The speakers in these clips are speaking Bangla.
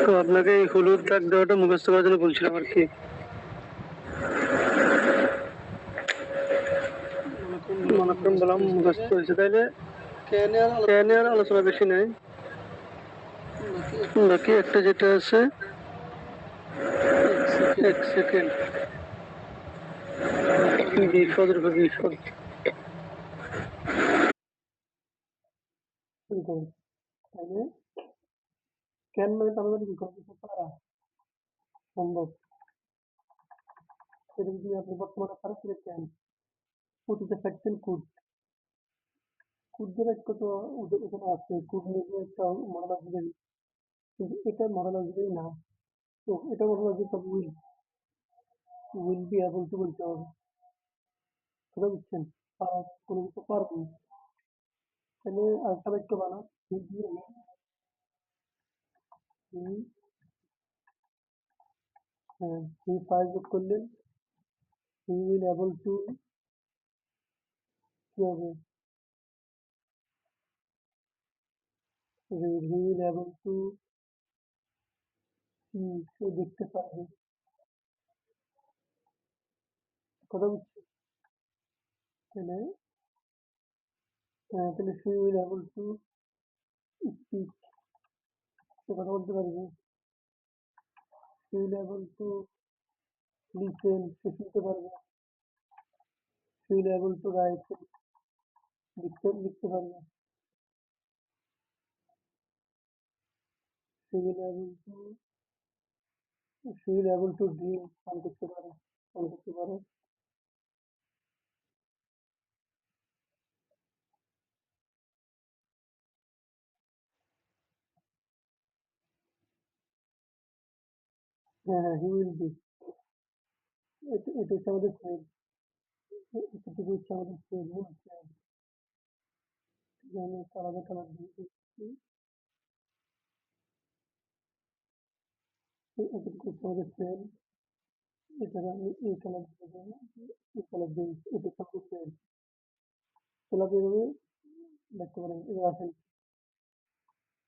তো আপনাকে এই হলুদ দাগ দেওয়াটা মুখস্থ করার জন্য বলছিলাম আর কি। মনে বললাম মুখস্থ হয়েছে, তাইলে কেন আর আলোচনা বেশি নেই। বাকি একটা যেটা আছে, এক সেকেন্ড, বিপদের উপর বিপদ। কেন মানে তার মধ্যে কি করতে পারা সম্ভব, সেটা যদি আপনি বর্তমানে পারেন সেটা কেন অতীতে পাচ্ছেন কুড। কুডের একটা তো ওখানে আছে, কুড নিয়ে একটা মনোলজিক্যাল, কিন্তু এটা মনোলজিক্যাল না। তো এটা monological will, will be able to বলতে হবে। কথা বুঝছেন? পারা, কোনো কিছু পারবো। তাহলে আরেকটা বাক্য বানা, হি দিয়ে হি, হ্যাঁ, হি ফার্স্ট যোগ করলেন, হি উইল এবল টু, কি হবে, he will able to see, সে দেখতে পারবে। কথা বুঝছেন? তাহলে তাহলে she will able to speak, সে কথা বলতে পারবে। She will able to listen, সে শুনতে পারবে। She will able to write, লিখতে পারবে। She will able to, she will able to dream, পান করতে পারে, পান করতে পারে। হ্যাঁ হ্যাঁ, হি উইল বি, এটা হচ্ছে আমাদের ফ্রেড, এতটুকু হচ্ছে আমাদের ফ্রেড, মূল ফ্রেড। আমি একটা আলাদা কালার দিয়ে দিচ্ছি, এতটুকু হচ্ছে আমাদের ফ্রেড, এটাকে আমি এই কালার দিয়ে দেবো, এই কালার দিয়ে দিচ্ছি, এটা হচ্ছে আমাদের ফ্রেড। তাহলে আপনি এভাবে দেখতে পারেন। এবার আসেন,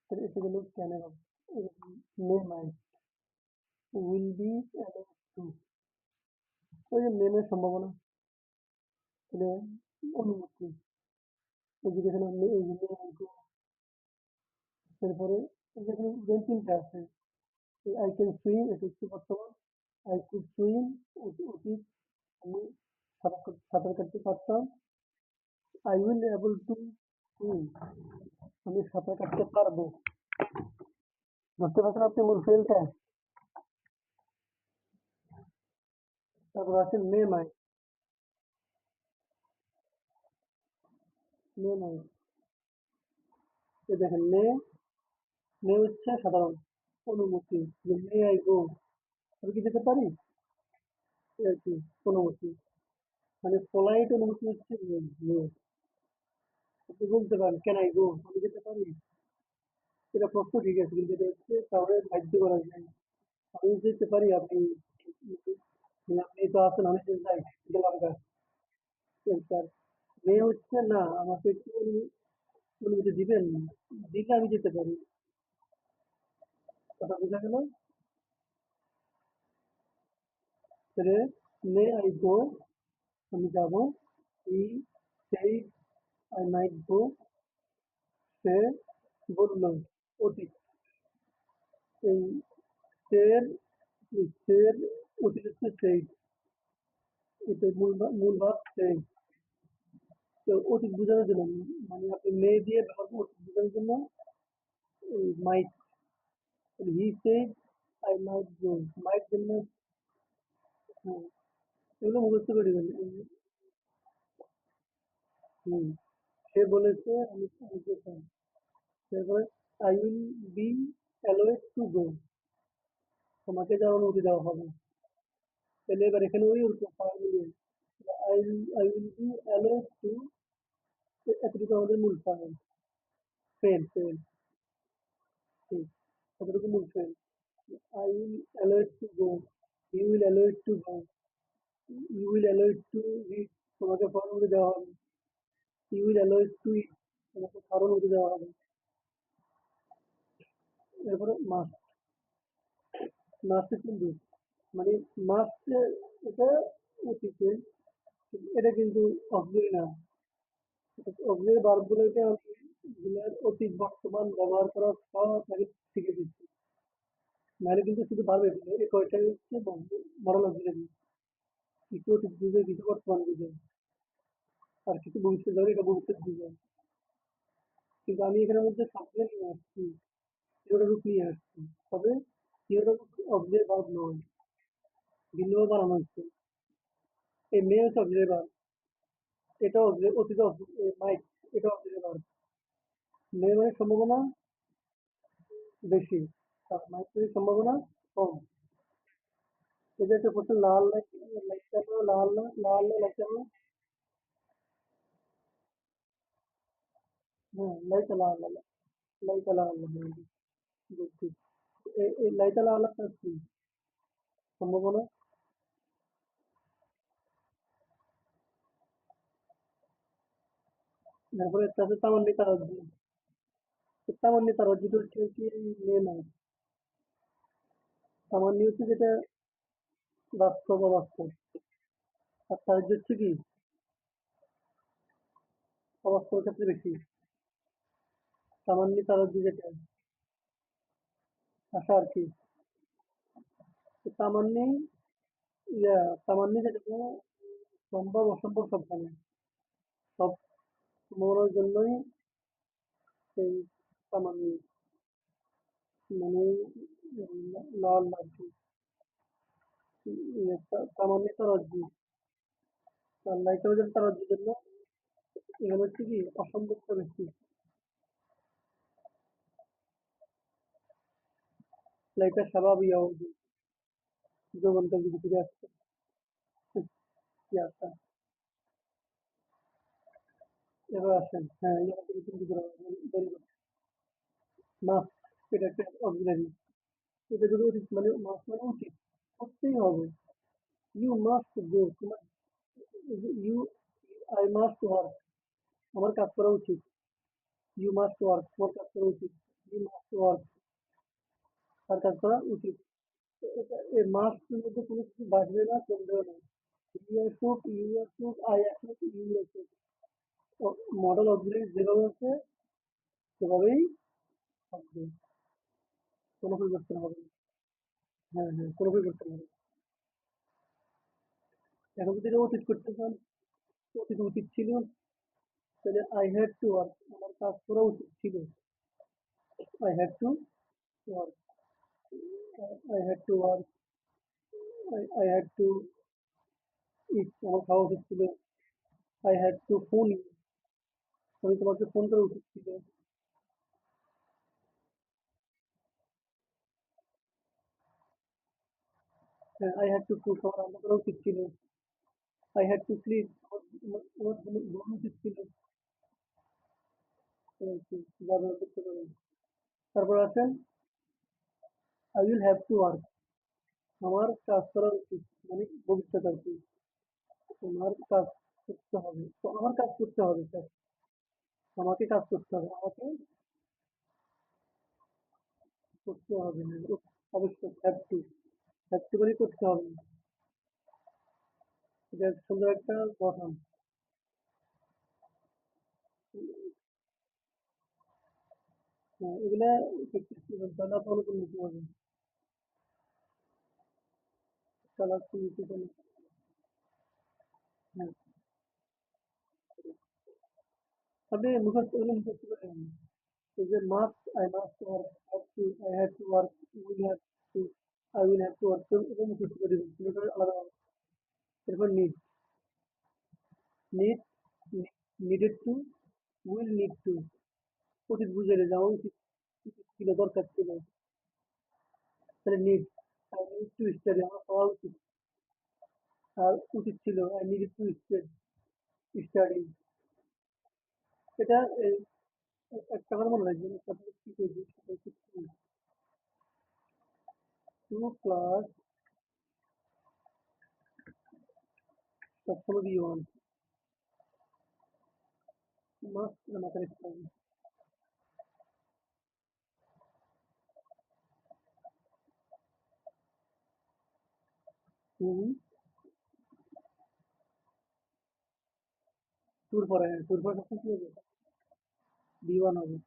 তাহলে এটা গেল ক্যানের, মে মাই, উইল বি অ্যালাউড টু, ওই যে নেমের সম্ভাবনা, তাহলে অনুমতি, এই যে দেখেন আপনি এই যে এরপরে যেখানে তিনটা আছে, আই ক্যান সুইম, এটা হচ্ছে বর্তমান। আই কুড সুইম, অতীত, আমি সাঁতার কাটতে পারতাম। I will able to swim, আমি সাঁতার কাটতে পারবো। বুঝতে পারছেন আপনি মূল ফেলটা? তারপর আছে মে মাই, মে মাই, এই দেখেন মে, মে হচ্ছে সাধারণ অনুমতি, যে মে আই গো, আমি কি যেতে পারি, এই আর কি অনুমতি, মানে পোলাইট অনুমতি হচ্ছে মে, মে। আপনি বলতে পারেন ক্যান আই গো, আমি যেতে পারি, এটা প্রশ্ন ঠিক আছে, কিন্তু এটা হচ্ছে কাউকে বাধ্য করা যায়। আমি যেতে পারি, আপনি আপনি তো আছেন, আমি যদি যাই, গেলাম গা, স্যার, মেয়ে হচ্ছে না, আমাকে একটু অনুমতি দিবেন, দিলে আমি যেতে পারি। কথা বোঝা গেল? তাহলে মে আই গো, আমি যাবো। হি সেইড আই মাইট গো, সে বলল, অতীত, এই সের, সের অতীত হচ্ছে সেইড, এটা মূল ভাব সেই। তো অতীত বোঝানোর জন্য, মানে আপনি মে দিয়ে ব্যবহার করবেন অতীত বোঝানোর জন্য, এই মাইট, হি সেড আই মাইট গো, মাইট জন্য, হ্যাঁ, এগুলো মুখস্থ করে দিবেন। হুম, সে বলেছে আমি যেতাম। তারপরে I will be allowed to গো, তোমাকে যাওয়ার অনুমতি দেওয়া হবে। তাহলে এবার এখানে ওই ওরকম পাওয়ার মিলিয়ে, I will be allowed to, এতটুকু আমাদের মূল পাওয়ার, ফেল ফেল, ঠিক, এতটুকু মূল ফেল। I will allowed to go, you will allowed to go, you will allowed to read, তোমাকে পড়ার অনুমতি দেওয়া হবে। You will allowed to eat, তোমাকে খাওয়ার অনুমতি দেওয়া হবে। এরপরে মাস্ট, মাস্ট কিন্তু মানে মাস্ট, এটা অতীতে, এটা কিন্তু অক্সিলারি না। অক্সিলারি ভার্ব গুলোকে আমি এগুলার অতীত বর্তমান ব্যবহার করা সব আগে শিখে দিচ্ছি। নাহলে কিন্তু শুধু ভার্ব এই কয়টাই হচ্ছে মডেল অক্সিলারি। কিছু অতীত বুঝে, কিছু বর্তমান বুঝে, আর কিছু ভবিষ্যৎ যাবে, এটা ভবিষ্যৎ বুঝে। কিন্তু আমি এখানের মধ্যে সবগুলো নিয়ে আসছি, জিরোটা রূপ নিয়ে আসছি। তবে জিরোটা রূপ অক্সিলারি ভার্ব নয়, ভিন্নভাবে বানানো হচ্ছে। এই মেয়ে হচ্ছে অক্সিলারি ভার্ব, এটা অতীত মাইক, এটা অক্সিলারি ভার্ব। মেয়ে মানে সম্ভাবনা বেশি, আর মাইক মানে সম্ভাবনা কম। এই যে একটা প্রশ্ন, লাল লাইট, লাইট কেন লাল না, লাল না লাইট কেন? হ্যাঁ, লাইট লাল, লাইট লাল, হ্যাঁ, বুঝছি। এই লাইট লাল একটা কি সম্ভাবনা? তারপরে একটা আছে তামান্নি তারাজ্জু। তামান্নি তারাজ্জুটা হচ্ছে কি মেয়ে নয়। তামান্নি হচ্ছে যেটা বাস্তব, অবাস্তব। আর তারাজ্জু হচ্ছে কি অবাস্তবের ক্ষেত্রে বেশি। তামান্নি তারাজ্জু যেটা আশা আর কি। তো তামান্নি, ইয়া, তামান্নি যেটা কোনো সম্ভব অসম্ভব সব জানে, সব সম্ভাবনার জন্যই সেই তামান্নি, মানে লাল লাগছে। তামান্নি তারাজ্জু, আর নাইট্রোজেন তারাজ্জুর জন্য এখানে হচ্ছে কি অসম্ভবটা বেশি। লাইটা স্বাভাবিক যৌবনকাল যদি ফিরে আসছে, কি আশা। এবার আসেন, হ্যাঁ, এই আমাদের কিন্তু মাস, এটা একটা অক্সিলারি। এটা যদি উচিত মানে মাস মানে উচিত, করতেই হবে। ইউ মাস্ট গো, তোমার, ইউ, আই মাস্ট ওয়ার্ক, আমার কাজ করা উচিত। ইউ মাস্ট ওয়ার্ক, তোমার কাজ করা উচিত। ইউ মাস্ট ওয়ার্ক, তার কাজ করা উচিত। এই মাস্টের মধ্যে কোনো কিছু বাড়বে না, কমবেও না। ইউ আর শুক, ইউ আর শুক, আই আর শুক, ইউ আর শুক। মডেল অক্সিলারি যেভাবে আছে সেভাবেই থাকবে, কোনো পরিবর্তন হবে না। হ্যাঁ, হ্যাঁ, কোনো পরিবর্তন হবে না। এখন যদি এটা অতীত করতে চান, অতীত উচিত ছিল, তাহলে আই হ্যাড টু ওয়ার্ক, আমার কাজ করা উচিত ছিল। I had to work, I had to work, I had to eat, আমার খাওয়া উচিত ছিল। I had to phone you, আমি তোমাকে ফোন করা উচিত ছিল। হ্যাঁ, আই হ্যাড টু কুক, আমার রান্না করা উচিত ছিল। আই হ্যাড টু স্লিপ, আমার ঘুমানো উচিত ছিল। ব্যবহার করতে পারেন। তারপর আছেন I will have to work, আমার কাজ করা উচিত, মানে ভবিষ্যৎ আর কি। তোমার কাজ করতে হবে, তো আমার কাজ করতে হবে স্যার, আমাকে কাজ করতে হবে, আমাকে করতে হবে না, অবশ্যই হ্যাভ টু, হ্যাভ টু করে করতে হবে। এটা সুন্দর একটা গঠন। হ্যাঁ, এগুলা প্র্যাকটিস করবেন, তাহলে আপনার অনেক উন্নতি হবে। কালার হ্যাঁ, আপনি মুখস্থ এগুলো মুখস্থ করে নেন। এই যে must, I must work, have to, I have to work, will have to, I will have to work, এটা মুখস্থ করে দিবেন, এগুলো আলাদা আলাদা। এরপর need, need, needed to, will need to, অতীত বুঝাইলে যাওয়া উচিত, উচিত ছিল, দরকার ছিল। তাহলে need, I need to study, আমার পড়া উচিত। আর উচিত ছিল, আই নিডেড টু স্টাডি। এটা একটা কথা মনে রাখবেন, তারপরে কি করবে, সেটা হচ্ছে টু প্লাস সবসময় বি ওয়ান, মাস্ট মাথায় রাখতে হবে। হুম, টুর পরে, হ্যাঁ, টুর পরে সবসময় কি হবে? বি ওয়ান হবে।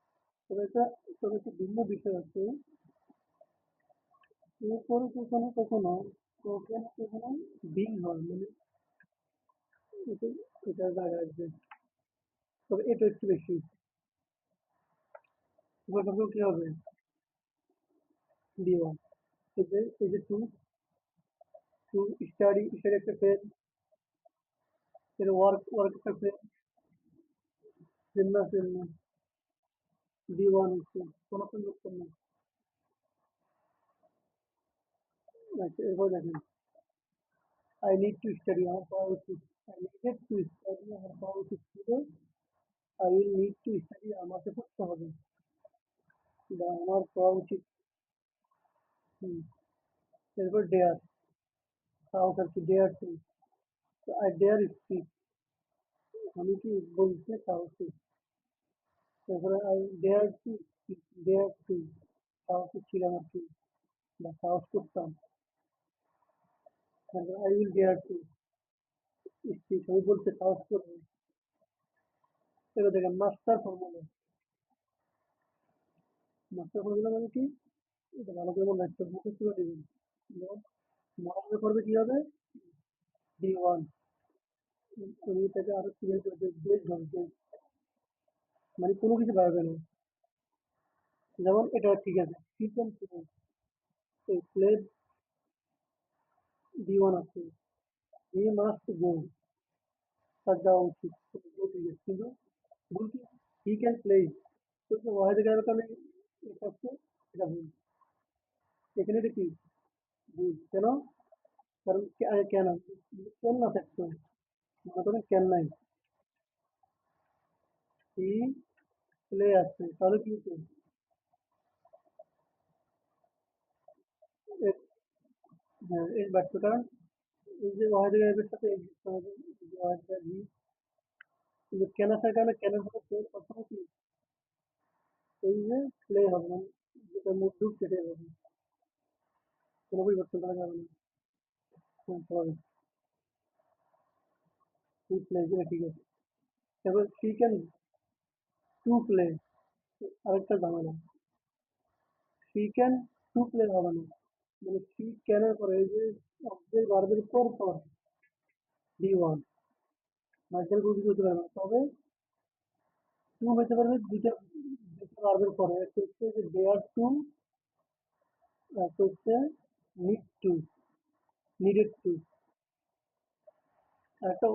তবে এটা, তবে একটা ভিন্ন বিষয় আছে, এরপরে কখনো কখনো কখনো কখনো বিং হয়, মানে এটা, এটার জায়গায় আসবে। তবে এটা একটু বেশি। এবার সবসময় কি হবে? B one. এই যে টু, টু স্টাডি, স্টাডি একটা ফ্রেজ, এর ওয়ার্ক, ওয়ার্ক একটা ফ্রেজ, চিন্না চিন্না, বি ওয়ান হচ্ছে কোনো পরিবর্তন নেই। আচ্ছা, এরপর দেখেন, আই নিড টু স্টাডি, আমার পড়া উচিত। আই নিডেড টু স্টাডি, আমার পড়া উচিত ছিল। I will need to study, আমাকে পড়তে হবে, বা আমার পড়া উচিত। হুম। এরপর ডেয়ার, সাহস আর কি, dare to, I dare speak, আমি কি বলতে সাহসী। তারপরে I dare to speak, dare to, সাহসী ছিলাম আর কি, বা সাহস করতাম। তারপরে I will dare to speak, আমি বলতে সাহস করবো। এবার দেখেন মাস্টার ফর্মুলা, মাস্টার ফর্মুলা মানে কি? এটা ভালো করে মনে রাখতে হবে, মুখস্থ করে দিবেন। যেমন মনে করবে কি হবে? বি ওয়ান, তুমি এটাকে আরো ক্লিয়ার করে বেশ হবে, মানে কোনো কিছু পারবে না। যেমন এটা ঠিক আছে, ঠিক আছে, এই প্লে, বি ওয়ান আছে, হি মাস্ট গো, তার যাওয়া উচিত, এগুলো ঠিক আছে, কিন্তু ভুল কি? হি ক্যান প্লে, তো ওয়াহেদ গেল কারণে এটা হচ্ছে, এটা ভুল। এখানে এটা কি? ভুল কেন? কারণ কেন, কেন না থাকতো, মনে করেন কেন নাই, হি প্লে আছে, তাহলে কি হতো? হ্যাঁ, এই বাড়তো, কারণ এই যে ওয়াহেদ গায়েবের সাথে exist হবে, এই যে ওয়াহেদ গায়েব হি, কিন্তু কেন আসার কারণে কেনের সাথে প্লে সবসময় কি, এই যে প্লে হবে, মানে যেটা মুখ সেটাই হবে, কোনো পরিবর্তন করা যাবে না। হ্যাঁ, স্বাভাবিক। হি প্লে, এটা ঠিক আছে। এবার সি ক্যান টু প্লে, আরেকটা ঝামেলা, সি ক্যান টু প্লে হবে না, মানে সি ক্যানের পরে এই যে অব্দের ভার্বের পর পর বি ওয়ান, মাঝখানে কোনো কিছু হতে পারে না, তবে টু হতে পারবে দুইটা, দুইটা ভার্বের পরে, একটা হচ্ছে যে দেয়ার টু, একটা হচ্ছে নিড টু, নিডেড টু, একটা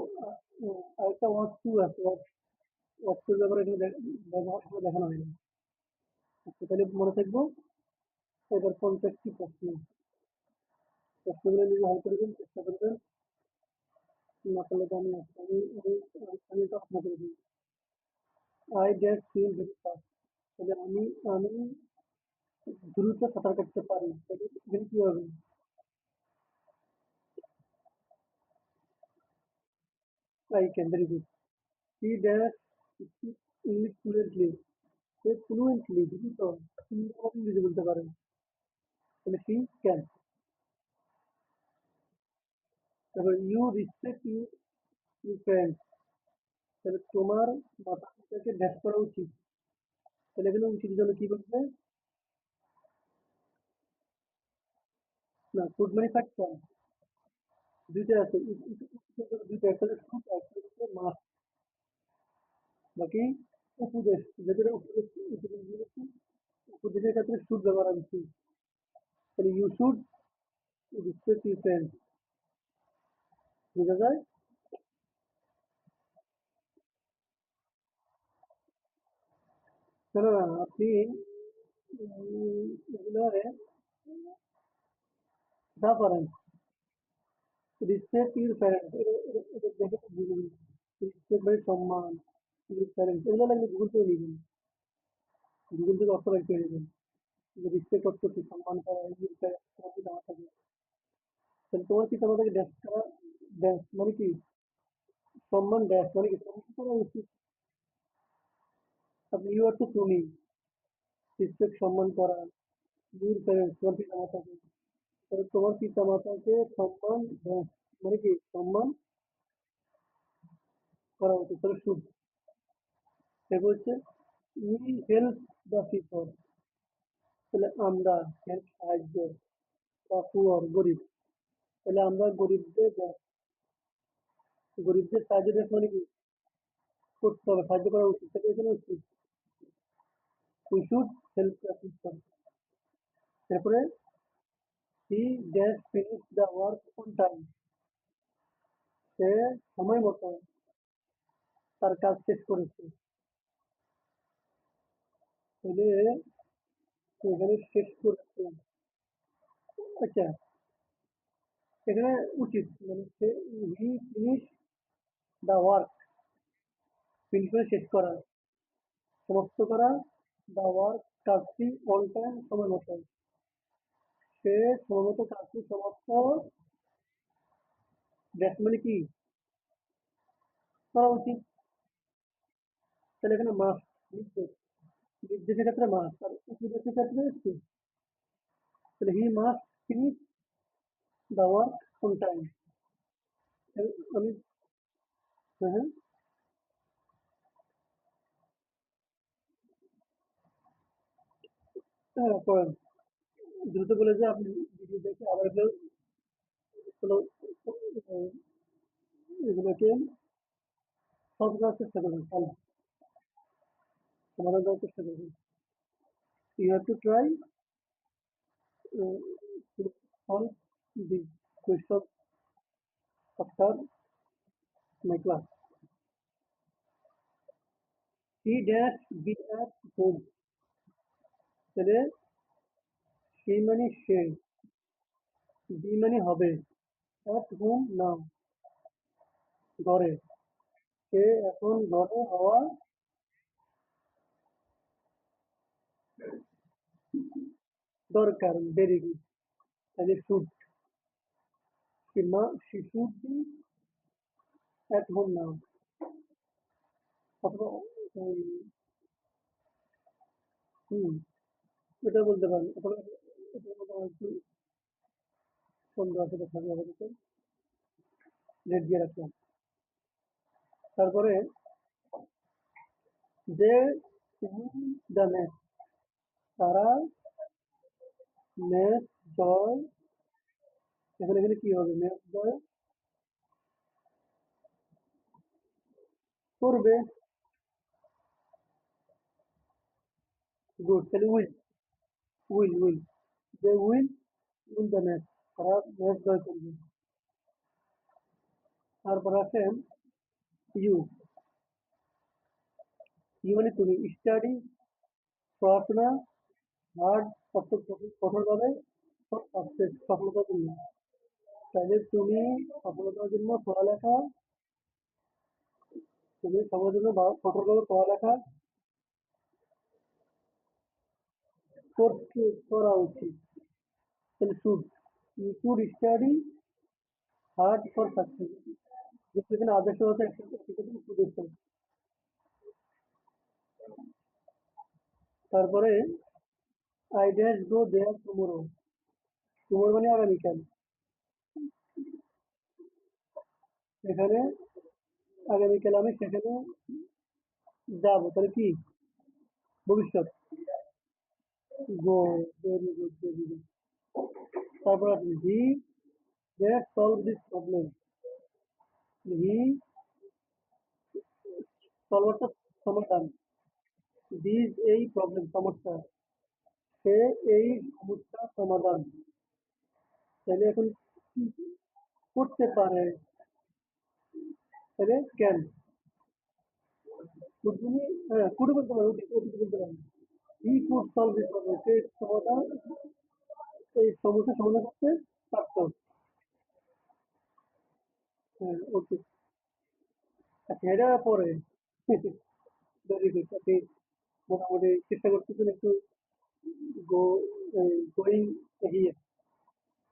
আরেকটা ওয়ার্ড টু আছে, ওয়ার্ড টুর ব্যাপারে এখানে ব্যবহার করে দেখানো হয়নি। আচ্ছা, তাহলে মনে থাকবো। এবার 50টি প্রশ্ন, প্রশ্নগুলো নিজে হল করবেন, চেষ্টা করবেন, না করলে তো আমি আমি আমি আমি তো আপনাকে দিই। I dash swim very fast, তাহলে আমি দ্রুত সাঁতার কাটতে পারি, তাহলে এখানে কি হবে? I can, very good. He dash speak English fluently, say fluently দ্রুত সুন্দরভাবে ইংরেজি বলতে পারে, তাহলে হি ক্যান। তারপর ইউ রেসপেক্ট ইউর ফ্রেন্ডস, তাহলে তোমার মাতা পিতাকে ড্যাশ করা উচিত, তাহলে এখানে উচিত জন্য কি বলবে? না, শুড মানে থাকতাম, দুইটা আছে, উচিতের জন্য দুইটা, একটা হচ্ছে শুড, একটা হচ্ছে মাস্ট। বাকি উপদেশ, যেটা উপদেশ, উপদেশ বলেছি, উপদেশের ক্ষেত্রে শুড ব্যবহার আমি শুড, তাহলে you should respect your friends, বোঝা যায়? না না না, আপনি এগুলো যা পারেন, রেসপেক্ট ইউর প্যারেন্টস, এটা দেখে তো বুঝে নিন। রেসপেক্ট মানে সম্মান, ইউর প্যারেন্টস, এগুলো লাগলে গুগল করে নিবেন, গুগল থেকে অর্থ বের করে নেবেন, যে রেসপেক্ট অর্থ কি, সম্মান করা, ইউর প্যারেন্টস, তোমার পিতা মাতাকে, তাহলে তোমার পিতা মাতাকে ড্যাশ করা, ড্যাশ মানে কি, সম্মান, ড্যাশ মানে কি, সম্মান করা উচিত। আপনি ইউ অর্থ তুমি, রেসপেক্ট সম্মান করা, ইউর প্যারেন্টস তোমার পিতা মাতাকে, তোমার পিতা মাতাকে সম্মান দেয়, মানে কি সম্মান করা উচিত, তাহলে শুড। দেখো হচ্ছে উই হেল্প দ্য পিপল, তাহলে আমরা, হেল্প সাহায্য, বা পুয়ার গরিব, তাহলে আমরা গরিবদের সাহায্য দেখ, মানে কি করতে হবে, সাহায্য করা উচিত, তাহলে এখানে উচিত we should help the people. তারপরে he dash finish the work on time, সে সময় মতো তার কাজ শেষ করেছে, তাহলে এখানে শেষ করেছে। আচ্ছা, এখানে উচিত মানে হি ফিনিশ দ্য ওয়ার্ক, ফিনিশ করে শেষ করা, সমাপ্ত করা, দ্য ওয়ার্ক কাজটি, অন টাইম সময় মতো, সে সময় মতো কাজটি সমাপ্ত, দ্যাট মানে কি করা উচিত, তাহলে এখানে মাস্ট, নির্দেশ, নির্দেশের ক্ষেত্রে মাস্ট, আর উপদেশের ক্ষেত্রে শুড, তাহলে he must finish the work on time. আমি, হ্যাঁ হ্যাঁ, হ্যাঁ, করেন, দ্রুত বলে যে আপনি ভিডিও দেখে আবার একটু কোনো এগুলোকে সলভ করার চেষ্টা করবেন, সমাধান করার চেষ্টা করবেন। You have to try to solve the question after my class. He dash be at home, তাহলে সেই মানে সে, বি মানে হবে, at home নাম, ঘরে, সে এখন ঘরে হওয়া দরকার, ভেরি গুড, তাহলে should, she should be at home now, অথবা হুম, এটা বলতে পারেন, অথবা এটা বলতে পারেন একটু সন্দেহ আছে, দেখাবে আপাতত রেড দিয়ে রাখলাম। তারপরে যে দ্য ম্যাচ, তারা ম্যাচ জয়, এখানে এখানে কি হবে, ম্যাচ জয় করবে, গুড, তাহলে will, will, they will win the match, তারা ম্যাচ জয় করবে। তারপর আছে ইউ, ইউ মানে তুমি, স্টাডি পড়াশোনা, হার্ড কঠোরভাবে, সাকসেস সফলতার জন্য, তাহলে তুমি সফলতার জন্য পড়ালেখা, তুমি সফলতার জন্য কঠোরভাবে পড়ালেখা করতে করা উচিত, তাহলে should, you should study hard for success, যেখানে আদর্শ হচ্ছে একটা উপদেশ। তারপরে I dash go there tomorrow, tomorrow মানে আগামীকাল, এখানে আগামীকাল আমি সেখানে যাবো, তাহলে কি ভবিষ্যৎ, গো, ভেরি গুড, ভেরি গুড। তারপর আছে he dash solve this problem, he solve অর্থাৎ সমাধান, দিস এই প্রবলেম সমস্যা, সে এই সমস্যা সমাধান, তাহলে এখন কি করতে পারে, তাহলে ক্যান, তুমি, হ্যাঁ কুড বলতে পারো, অতীত বলতে পারো, he could solve this problem, সে সমাধান, এই সমস্যার সমাধান করতে পারতো। হ্যাঁ, ওকে, আচ্ছা এটা পরে, ভেরি গুড, আপনি মোটামুটি চেষ্টা করতেছেন একটু গো গোয়িং, এগিয়ে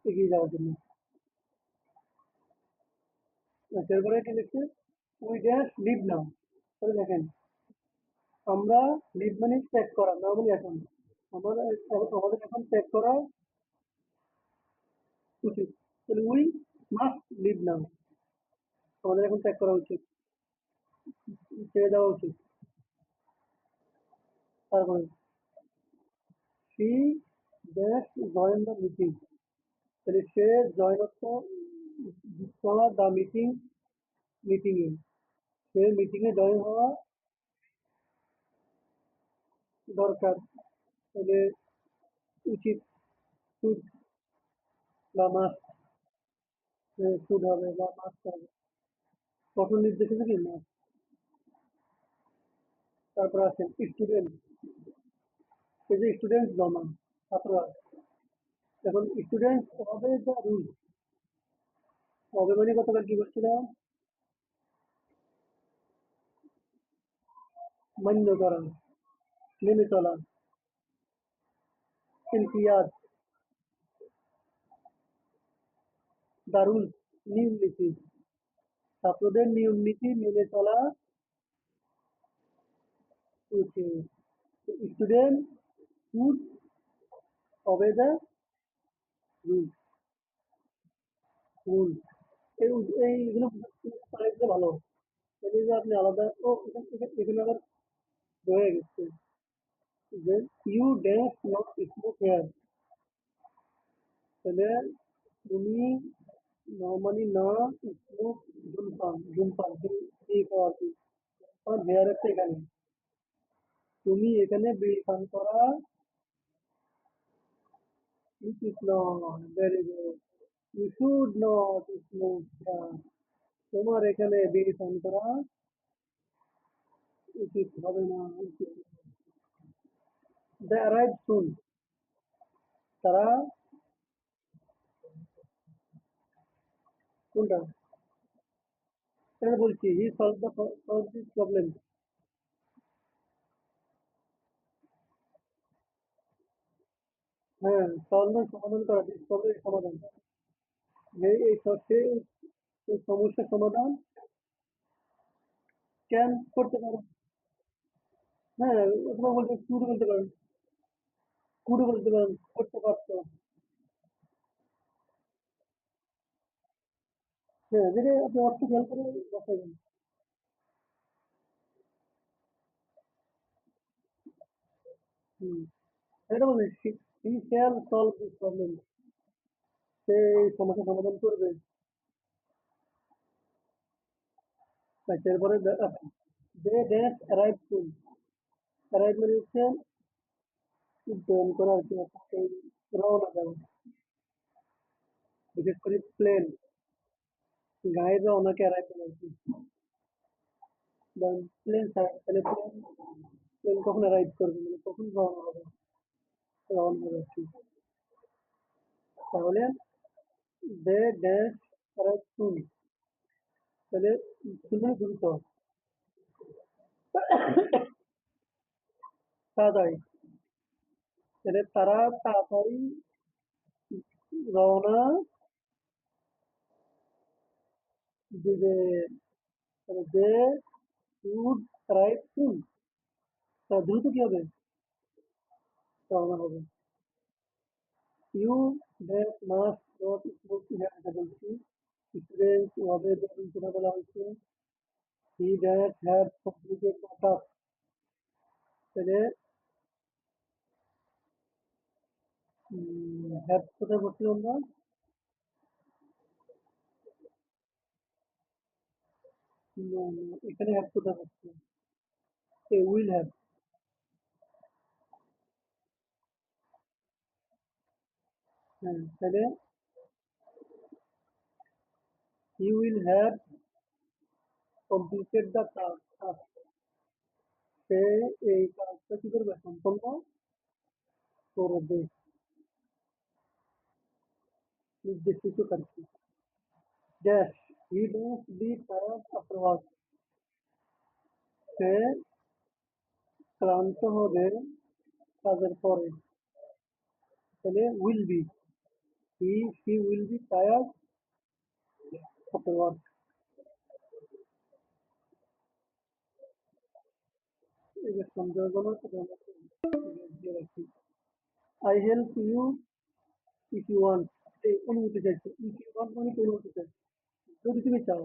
এগিয়ে যাওয়ার জন্য। আচ্ছা, এরপরে কি লিখছে, উই ড্যাশ লিভ নাও, তাহলে দেখেন আমরা, লিভ মানে ত্যাগ করা, না মানে এখন, আমাদের এখন ত্যাগ করা উচিত। তাহলে উই মাস্ট লিভ নাও, আমাদের এখন ত্যাগ করা উচিত, ছেড়ে দেওয়া উচিত। তারপরে she dash join the meeting, তাহলে সে জয়েন অর্থ করা দ্য মিটিং, মিটিং এ, সে মিটিং এ জয়েন হওয়া দরকার। তাহলে উচিত, শুড বা মাস্ট, শুড হবে বা মাস্ট হবে, কঠোর নির্দেশ আছে কি মাস্ট। তারপর আছেন স্টুডেন্ট, এই যে স্টুডেন্ট জমা, ছাত্ররা, এখন স্টুডেন্ট হবে দ্য রুল, হবে মানে গতকাল কি করছিলাম, মান্য করা, মেনে চলা, ইমতিয়াজ, দারুল, নিয়ম নীতি, ছাত্রদের নিয়ম নীতি মেনে চলা উচিত। Student should ওবে the rule, rule, এইগুলো পারে ভালো। এই যে আপনি আলাদা ও এখানে আবার রয়ে গেছে যে you dash not smoke here, তাহলে তুমি নর্মালি না স্মোক, ধূমপান, ধূমপান এই খাওয়া কি আর হেয়ার আছে এখানে, তুমি এখানে বিড়ি পান করা উচিত নয়, very good, you should not smoke here, তোমার এখানে বিড়ি পান করা উচিত হবে না, উচিত। দে অ্যারাইভ সুন, তারা, কোনটা, এটা বলছি হি সলভ দিস প্রবলেম, হ্যাঁ সলভ সমাধান করা, দিস প্রবলেম সমাধান, এই সমস্যার সমাধান ক্যান করতে পারে, হ্যাঁ অথবা বলতে শুরু বলতে পারেন, শুরু বলতে পারেন করতে পারতো, হ্যাঁ যেটা আপনি অর্থ খেয়াল করে বসাবেন। হুম, এটা বলছি he shall solve this problem, সে এই সমস্যার সমাধান করবে। আচ্ছা এরপরে they dash arrive soon, arrive মানে হচ্ছে উড্ডয়ন করা আর কি, অর্থাৎ এই রওনা দেওয়া, বিশেষ করে প্লেন, গায়ের রওনাকে অ্যারাইভ করা আর কি, প্লেন ছাড়া, তাহলে প্লেন, প্লেন কখন অ্যারাইভ করবে মানে কখন রওনা হবে, রওনা হবে আর কি। তাহলে দে ড্যাশ অ্যারাইভ সুন, তাহলে সুন মানে দ্রুত, তাড়াতাড়ি, তাহলে তারা তাড়াতাড়ি রওনা দিবে, তাহলে দে শুড অ্যারাইভ সুন, তারা দ্রুত কি হবে, রওনা হবে। You dash must not smoke cigarette, এটা বলছি, স্টুডেন্ট ওদের যেটা বলা হয়েছে, he dash have completed the task, তাহলে হ্যাভ কোথায় বসছি আমরা, এখানে হ্যাভ কোথায় বসছি, এ উইল হ্যাভ, হ্যাঁ তাহলে he will have completed the task, সে এই কাজটা কি করবে, সম্পন্ন করবে, নির্দেশিত কাজটি। Dash he dash be tired after work, সে ক্লান্ত হবে কাজের পরে, তাহলে will be, he she will be tired after work. এই যে সন্দেহজনক এটা আমরা দিয়ে রাখি। I help you if you want, এই অনুমতি চাইছে। ইফ ইউ ওয়ান্ট মানে কি অনুমতি চাই। যদি তুমি চাও,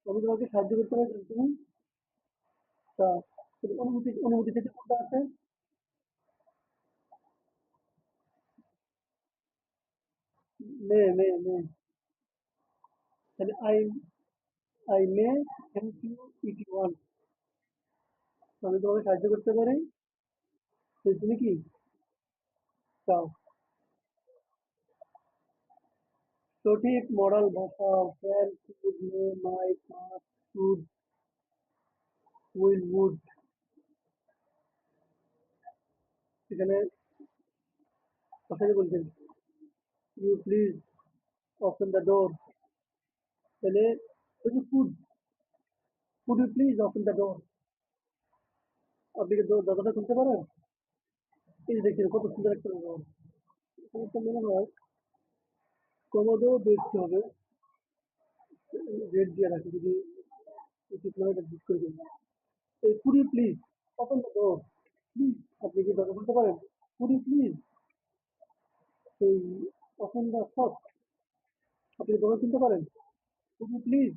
আমি তোমাকে সাহায্য করতে পারি যদি তুমি চাও। কিন্তু অনুমতি চাইতে কোনটা আছে? মে। তাহলে I may help you if you want. আমি তোমাকে সাহায্য করতে পারি যদি তুমি কি চাও। সঠিক মডাল ভাষা can, could, may, might, must, should, will, would. এখানে ভাষাতে বলছেন you please open the door. তাহলে ওই যে could you please open the door, আপনি কি দরজাটা খুলতে পারেন? এই যে দেখছেন কত সুন্দর একটা ব্যবহার। আমার তো মনে হয় কমাতেও দেখতে হবে, রেট দিয়ে রাখি যদি উচিত নয় এটা বুক করে দেবো। এই could you please open the door, please আপনি কি দরজা খুলতে পারেন? কুড ইউ প্লিজ এই ওপেন দ্য শপ, আপনি কি দরজা খুলতে পারেন? Could you please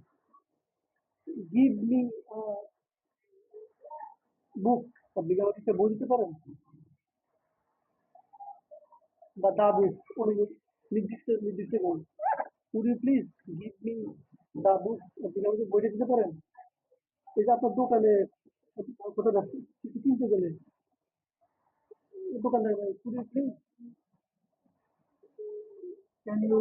give me book, আপনি কি আমাকে একটা বই দিতে পারেন? বা দা বুক, নির্দিষ্ট বই। Could you please give me the book, আপনি কি আমাকে বইটা দিতে পারেন? এই যে আপনার দোকানে কোথাও কিছু কিনতে গেলে দোকানদার ভাই, could you please can you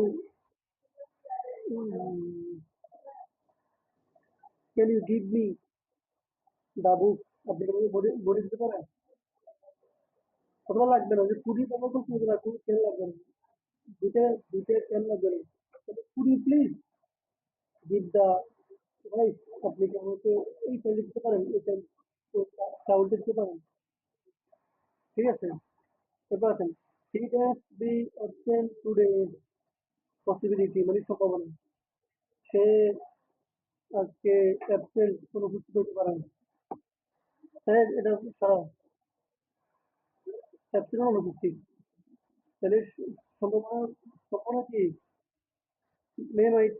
can you give me the book, আপনি কি আমাকে বই দিতে পারেন? অথবা লাগবে না, যে কুড়ি টাকা তো কুড়ি টাকা কুড়ি কেন লাগবে না, দুইটা দুইটা কেন লাগবে না, কুড়ি প্লিজ গিভ দা রাইট, আপনি কি আমাকে এই পেন দিতে পারেন, এই পেন চাউলটা দিতে পারেন? ঠিক আছে, এবার আছেন he can be absent today, possibility মানে সম্ভাবনা, সে আজকে অ্যাবসেন্ট অনুপস্থিত হতে পারেন। হ্যাঁ এটা সারা অ্যাবসেন্ট অনুপস্থিত, তাহলে সম্ভাবনা সম্ভাবনা কি মে মাইট,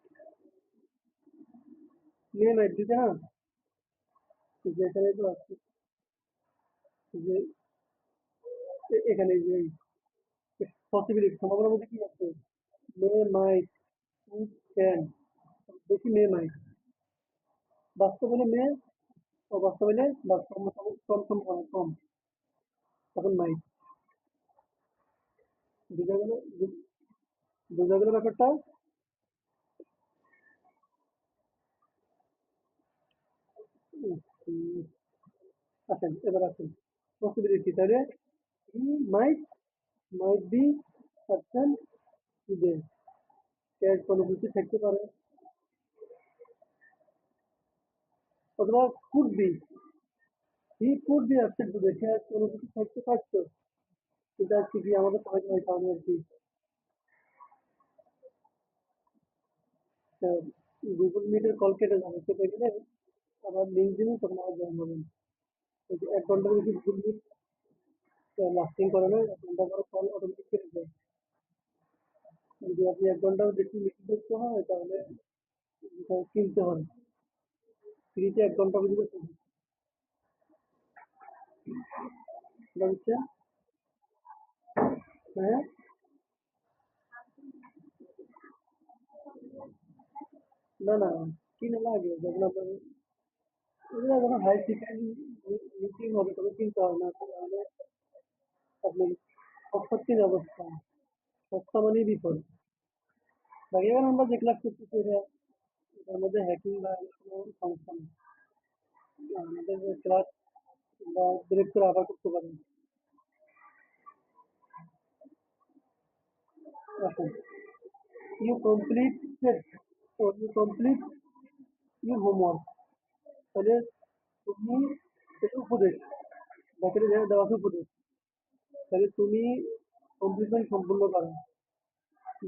দুইটা না, যে এখানে তো আছে যে এখানে যে পসিবিলিটি সম্ভাবনার মধ্যে কি আছে, মে মাইট, ক্যান, বেশি মে মাইট, বাস্তব হলে মে, অবাস্তব হলে বা কম সম্ভাবনা কম, তখন মাইট। বোঝা গেল, বোঝা গেল ব্যাপারটা। উম, আসেন এবার আসেন পসিবিলিটি, তাহলে he might might be absent today, ক্যাশ অনুপস্থিত থাকতে পারে, অথবা could be, he could be absent today, ক্যাশ অনুপস্থিত থাকতে পারতো, কিন্তু আজকে কি আমাদের সবাই হয় কারণে আর কি গুগল মিটের কল কেটে যাবে, কেটে গেলে আবার লিঙ্ক দিন তখন আবার জয়েন হবেন। এই যে 1 ঘন্টার বেশি গুগল মিট লাস্টিং করে না, 1 ঘন্টা পরে কল অটোমেটিক কেটে যায়। যদি আপনি 1 ঘন্টার বেশি মিটিং করতে হয় তাহলে এটা কিনতে হয়, ফ্রিতে 1 ঘন্টা পর্যন্ত সেটা হচ্ছে। হ্যাঁ, না না কিনে লাগে যখন আপনার এগুলো যখন হাই সিকিউরিটি মিটিং হবে তখন কিনতে হয় না, তাহলে আপনি অসত্যিন অবস্থা, সস্তা মানেই বিপদ। বাকি এখন আমরা যে ক্লাস করতেছি এটার মধ্যে হ্যাকিং বা কোনো সমস্যা নেই, আমাদের ক্লাস বা ডিরেক্ট করে আবার করতে পারেন। আসুন, ইউ কমপ্লিটেড, ও ইউ কমপ্লিট ইউর হোমওয়ার্ক, তাহলে তুমি, এটা উপদেশ, ব্যাপারে দেওয়া আছে উপদেশ, তাহলে তুমি কমপ্লিটমেন্ট সম্পূর্ণ করো,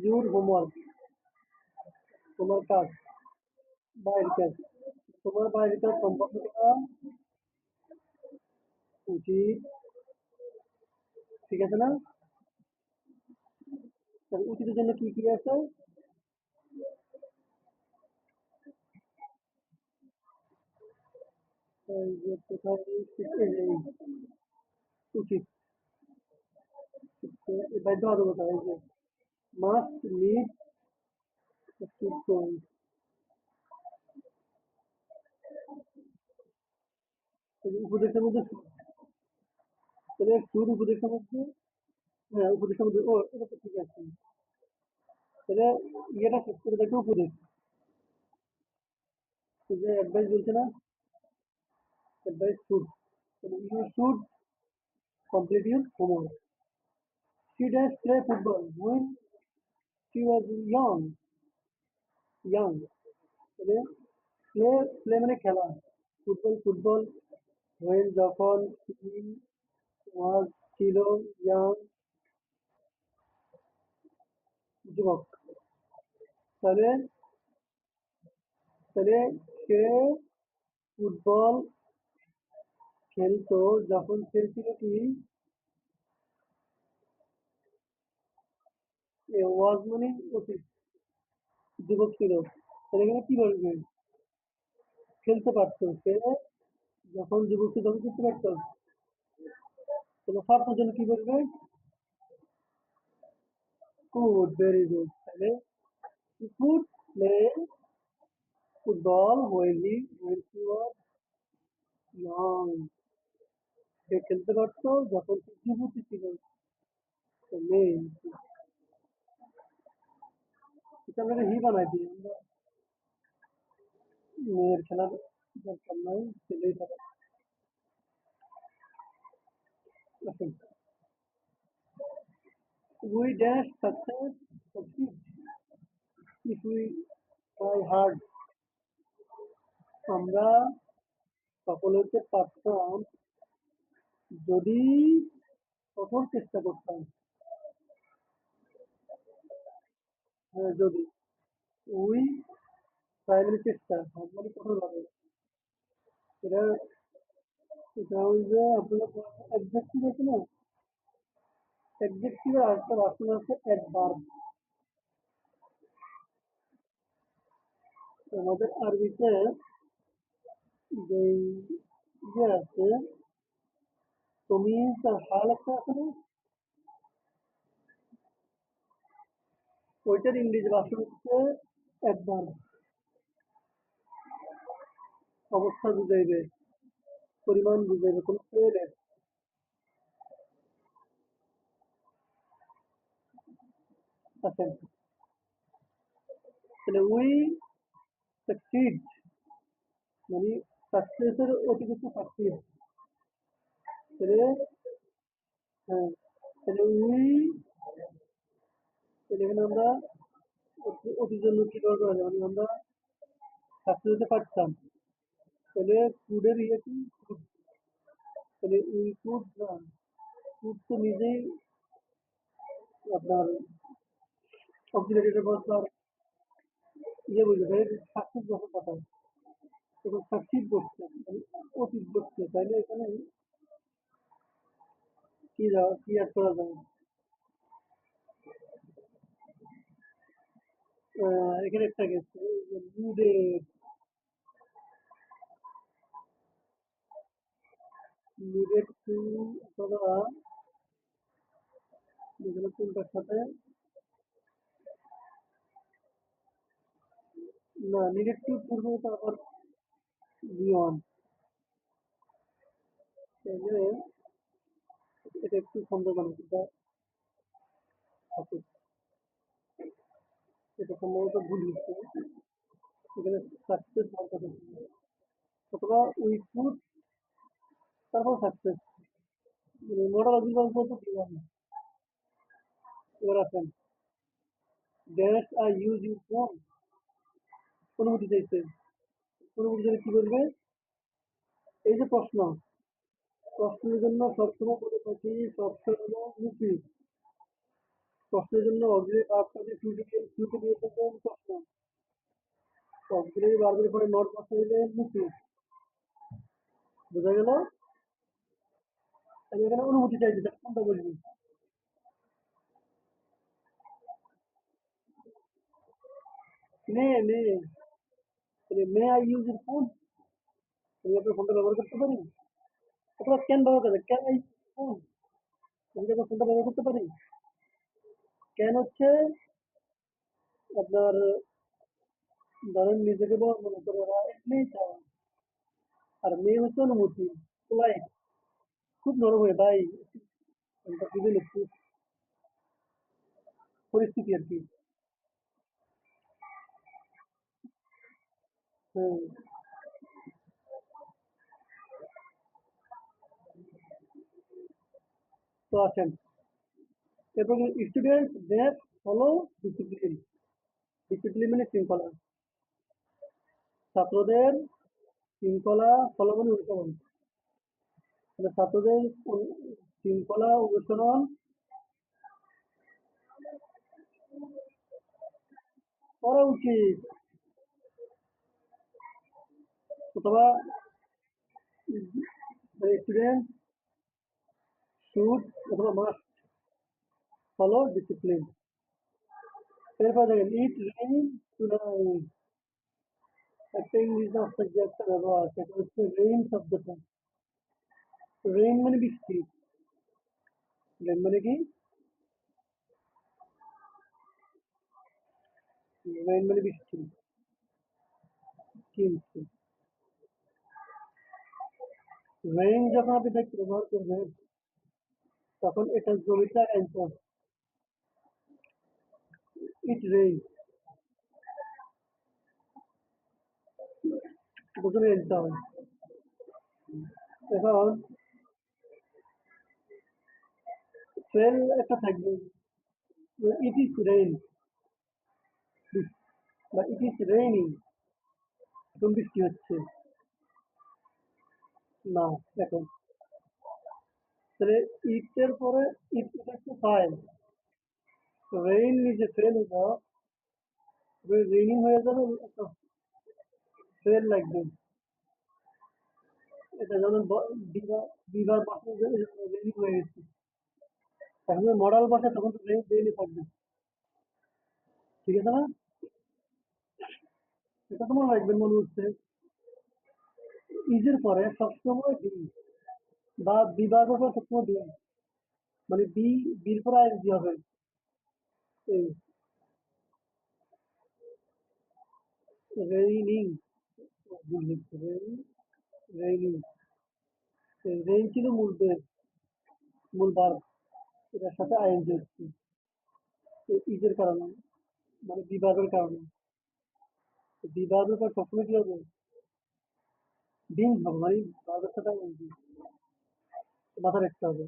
ইউর হোমওয়ার্ক তোমার কাজ, বাইরের কাজ, তোমার বাইরের কাজ সম্পন্ন করা উচিত, ঠিক আছে না? তাহলে অতীতের জন্য কি কি আছে? এই যে কোথায় এই উচিত এই বাধ্যবাধকতা এই যে মাস্ট লিভ কিপ গোয়িং। উপদেশের মধ্যে তাহলে শুরু উপদেশের মধ্যে, হ্যাঁ উপদেশের মধ্যে ও এটা তো ঠিক আছে। তাহলে ইয়েটা শেষ করে দেখো উপদেশ, এই যে অ্যাডভাইস বলছে না, অ্যাডভাইস শুড, তাহলে you should complete your homework. She does play football when she was young. তাহলে প্লে মানে খেলা, ফুটবল when যখন she was ছিল young যুবক। তাহলে তাহলে সে ফুটবল খেলতো যখন খেলছিল কি ওয়াজ মানে অতীত, যুবক ছিল। তাহলে এখানে কি বলবে? খেলতে পারতো সে, যখন যুবক ছিল তখন খেলতে পারতো। তাহলে পারতোর জন্য কি বলবে? Could, very good. তাহলে he could play football when he was young. সে খেলতে পারতো যখন সে যুবতী ছিল, মেয়ে। এটা আমরা হি বানাই দিই আমরা, মেয়ের খেলার দরকার নাই, ছেলেই খেলা। আসুন, we dash succeed if we try hard. আমরা সফল হতে পারতাম যদি কঠোর চেষ্টা করতাম। হ্যাঁ, যদি উই প্রাইমারি চেষ্টা, hard মানে কঠোর ভাবে। এটা এটা ওই যে আপনার অ্যাডজেক্টিভ আছে না, অ্যাডজেক্টিভের আরেকটা বাক্য আছে অ্যাডভার্ব। আমাদের আরবিতে যে ইয়ে আছে, তমিজ আর হাল একটা আছে না, ওইটার ইংরেজি ভাষা হচ্ছে অ্যাডভার্ব। অবস্থা বুঝাইবে, পরিমাণ বুঝাইবে, কোনো প্লেনের। আচ্ছা, তাহলে উই সাকসিড মানে সাকসেসের অতিরিক্ত সাকসিড। তাহলে হ্যাঁ, তাহলে উই, তাহলে এখানে আমরা অতির জন্য কি ব্যবহার করা যায়, মানে আমরা সাকসেস হতে পারতাম। তাহলে ফুডের ইয়ে কি food, তাহলে উই ফুড না, ফুড তো নিজেই আপনার অক্সিলারি ভার্ব আর ইয়ে বুঝবে, সাকসেস যখন কথা তখন সাকসিড করছে মানে অতীত করছে, তাইলে এখানে কি অ্যাড করা যায়? এখানে একটা গেছে নিডেড, নিডেড টু, অথবা যেগুলো কোনটার সাথে, না নিডেড টু পূর্বে তো আবার বিয়ন্ড, তাহলে এটা একটু সন্দেহজনক, আছে, এটা সম্ভবত ভুল হচ্ছে। এখানে সাকসেস হওয়ার কথা ছিল, অথবা উই কুড তারপর সাকসেস, মানে মোরাল অবিকল্প তো বিয়ন্ড। এবার আছেন ড্যাশ আর ইউজ ইউর ফোন, অনুমতি চাইছে, অনুমতি চাইলে কি বলবে? এই যে প্রশ্নের জন্য সবসময় বলে থাকি সবসময় মুখী, প্রশ্নের জন্য অগ্রে আপনাদের ফিউকে দিয়ে দেবেন প্রশ্ন, অগ্রে বারবার পরে নট বসাইলে মুখী, বোঝা গেল? তাহলে এখানে অনুমতি চাইছে, তাহলে কোনটা বলবি? May may I use your phone? আমি আপনার ফোনটা ব্যবহার করতে পারি? অথবা ক্যান ব্যবহার করে ক্যান আই ফোন? আমি কি আপনার ফোনটা ব্যবহার করতে পারি? ক্যান হচ্ছে আপনার ধরেন নিজেকে মনে করে ওরা এমনিই চায়। আর মে হচ্ছে অনুমতি, পোলাইট, খুব নরম হয়ে ভাই। ফোনটা দিবেন একটু, পরিস্থিতি আর কি। হুম, তো আসেন এরপর student they follow discipline. Discipline মানে শৃঙ্খলা। ছাত্রদের শৃঙ্খলা ফলো মানে অনুসরণ। মানে ছাত্রদের শৃঙ্খলা অনুসরণ করা উচিত, অথবা স্টুডেন্ট শুড অথবা মাস্ট ফলো ডিসিপ্লিন। এরপর দেখেন ইট রেইন টুডাই, একটা ইংলিশ শব্দ একটা ব্যবহার, সেটা হচ্ছে রেইন শব্দটা। রেইন মানে বৃষ্টি। রেইন মানে কি? রেইন মানে বৃষ্টি। কিন্তু রেইন যখন আপনি দেখতে ব্যবহার করবেন তখন এটা জমিতে অ্যান্সার, ইট রেইন, এটা জমি অ্যান্সার। এখন ফেল একটা থাকবে, ইট ইজ রেইন বা ইট ইজ রেইনিং, এখন বৃষ্টি হচ্ছে না। এখন তাহলে ইটের পরে ইট হচ্ছে ফাইল, রেইন নিজে ফেল হয়ে রেইনিং হয়ে যাবে, একটা ফেল লাগবে। এটা যেমন বিবার পাশে রেইনিং হয়ে গেছে, এখন মডাল বসে তখন তো রেইনই থাকবে। ঠিক আছে না? এটা তোমার রাখবেন মনে হচ্ছে ইজের পরে সবসময় বি, বা বিভাগের পরে সবসময় বি, মানে বির পরে আইএনজি হবে। এই রেইনিং, রেইনিং, রেইন ছিল মূল বেস, মূল ভার্ব, এটার সাথে আইএনজি হচ্ছে ইজের কারণে, মানে বিভাগের কারণে। বিভাগের পর সবসময় কি হবে? বিং হবে, মানে ভার্বের সাথে আইএনজি, মাথায় রাখতে হবে।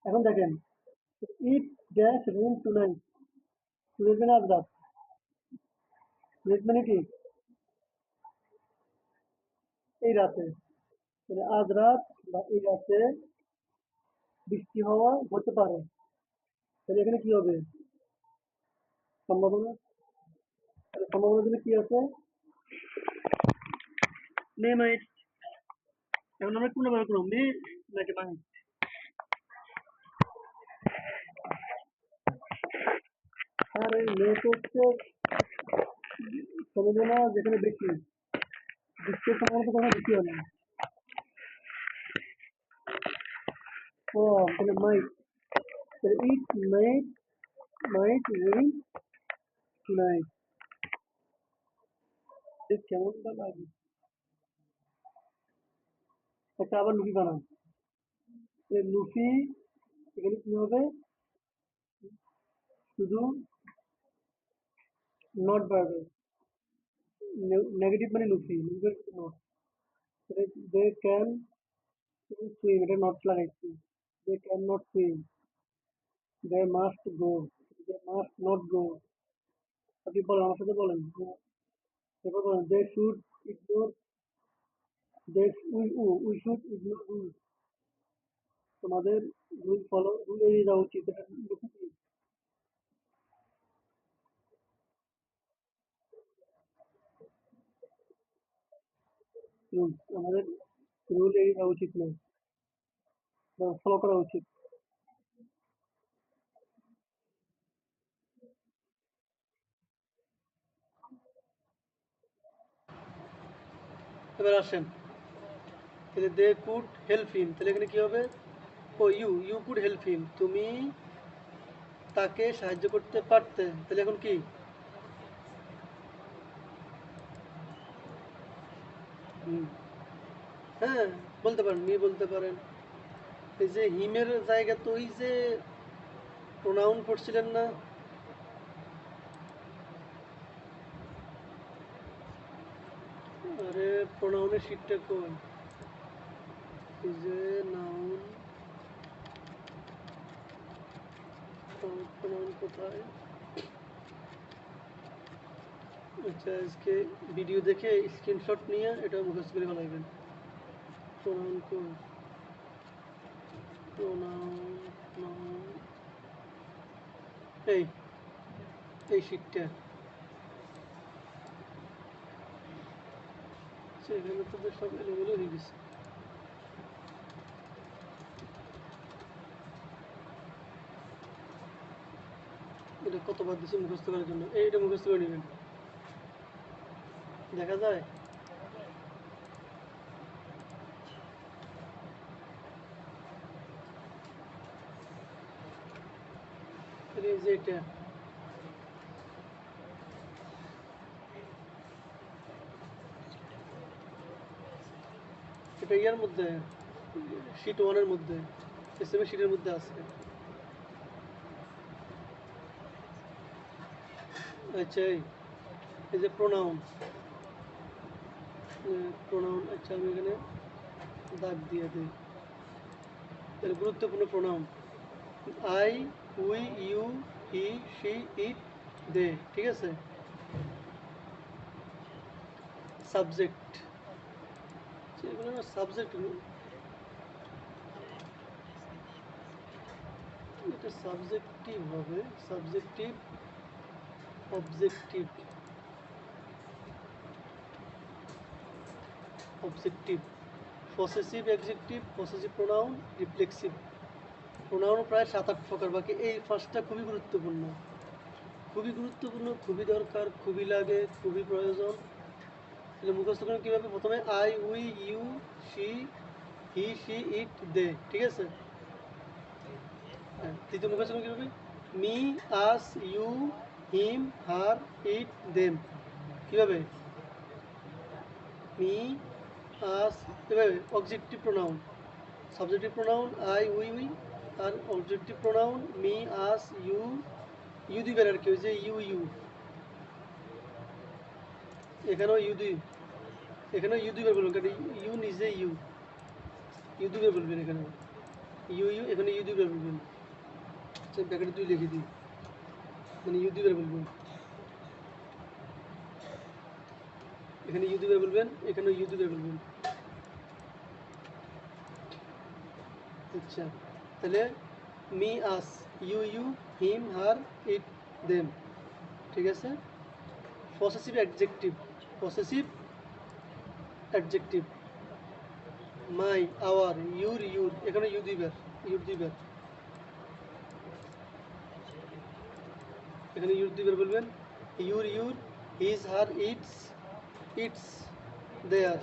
এখন দেখেন, it dash rain tonight, tonight মানে আজ রাত, টুনাইট মানে কি? এই রাতে, মানে আজ রাত বা এই রাতে বৃষ্টি হওয়া হতে পারে। তাহলে এখানে কি হবে? সম্ভাবনা, তাহলে সম্ভাবনার জন্য কি আছে? মে মাইট। এখন আমরা কোনটা ব্যবহার করবো, মে নাকি মাইট? আরে মে তো হচ্ছে সম্ভাবনা যেখানে বেশি, বৃষ্টির সম্ভাবনা তো কখনো বেশি হয় না। ও, তাহলে মাইট, তাহলে ইট মাইট, মাইট রেইন টুনাইট। কেমন বা লাগে, একটা আবার লুপি বানান। এই লুপি, এখানে কি হবে? শুধু নট বাড়বে, নেগেটিভ মানে লুপি, লুপের নট। দে ক্যান সুইম, এটা নট লাগাইছি। They can not swim, they must go, they must not go. আপনি বলেন, আমার সাথে বলেন। এরপর বলেন they should ignore, they we should ignore rule, তোমাদের রুল ফলো, রুল এড়িয়ে যাওয়া উচিত। এটা লুপি কি? রুল, আমাদের রুল এড়িয়ে যাওয়া উচিত নয়, ফলো করা উচিত। এবার আসেন, এই যে দে কুড হেল্প হিম, তাহলে এখানে কি হবে? ও ইউ কুড হেল্প হিম, তুমি তাকে সাহায্য করতে পারতে, তাহলে এখন কি? হুম, হ্যাঁ, বলতে পারেন, মি বলতে পারেন। এই যে হিমের জায়গা তো ওই যে প্রোনাউন পড়ছিলেন না? আরে প্রোনাউনের শীটটা কোন? এই যে নাউন, প্রোনাউন কোথায়? আচ্ছা, আজকে ভিডিও দেখে স্ক্রিনশট নিয়ে এটা মুখস্থ করে ফেলাইবেন। প্রোনাউন কোন? প্রোনাউন, নাউন, এই এই শীটটা। সেখানে তো বেশ সব এলোমেলো হয়ে গেছে। এটা কতবার দিছি মুখস্থ করার জন্য, এইটা মুখস্থ করে নেবেন, দেখা যায়। এই যে এটা, এটা ইয়ার মধ্যে, শীট ওয়ানের মধ্যে, এসএমএ শীটের মধ্যে আছে। আচ্ছা, এই যে প্রোনাউন, প্রোনাউন, আচ্ছা আমি এখানে দাগ দিয়ে দিই। তাহলে গুরুত্বপূর্ণ pronoun, I, we, you, he, she, it, they, ঠিক আছে। সাবজেক্ট, এগুলো না সাবজেক্ট, এটা সাবজেক্টিভ হবে, subjective, objective, objective, possessive adjective, possessive pronoun, reflexive pronoun প্রায় 7-8 প্রকার, বাকি এই ফার্স্টটা খুবই গুরুত্বপূর্ণ, খুবই গুরুত্বপূর্ণ, খুবই দরকার, খুবই লাগে, খুবই প্রয়োজন। তাহলে মুখস্থ করেন কীভাবে? প্রথমে I, we, you, she, he, she, it, they, ঠিক আছে। হ্যাঁ, তৃতীয় মুখস্থ করেন কীভাবে? Me, us, you, him, her, it, them, কীভাবে? মি, আস, এভাবে objective pronoun, subjective pronoun I, we, আর objective pronoun me, us, you, you দিবেন আর কি, ওই যে ইউ, এখানেও ইউ দুই, এখানেও ইউ দুইবার বলবেন, কারণ ইউ নিজে ইউ দুইবার বলবেন এখানে, এখানে ইউ দুইবার বলবেন। আচ্ছা, ব্যাকেটে 2 লিখে দিই, মানে ইউ দুইবার বলবেন, এখানে ইউ দুইবার বলবেন, এখানেও ইউ দুইবার বলবেন। আচ্ছা, তাহলে me, us, you, him, her, it, them, ঠিক আছে। Possessive adjective, possessive adjective, my, our, your, এখানে ইউর দুইবার, এখানে ইউর দুইবার বলবেন। Your, his, her, its, their,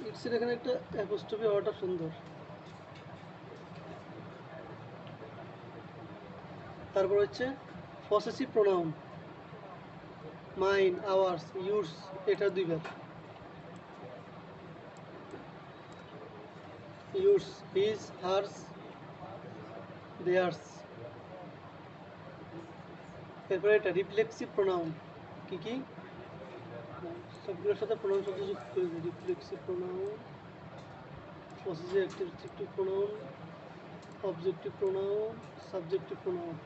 ইটসের এখানে একটা অ্যাপোস্ট্রফি হওয়াটা সুন্দর। তারপর হচ্ছে possessive pronoun, mine, ours, yours, এটা দুইবার, ইউরস, হিজ, হার্স, দেয়ার্স। এরপরে এটা রিফ্লেক্সিভ প্রোনাউন, কি কি? সবগুলোর সাথে প্রোনাউন শব্দ যুক্ত করে দিই, reflexive pronoun, possessive adjective pronoun, objective pronoun, subjective pronoun.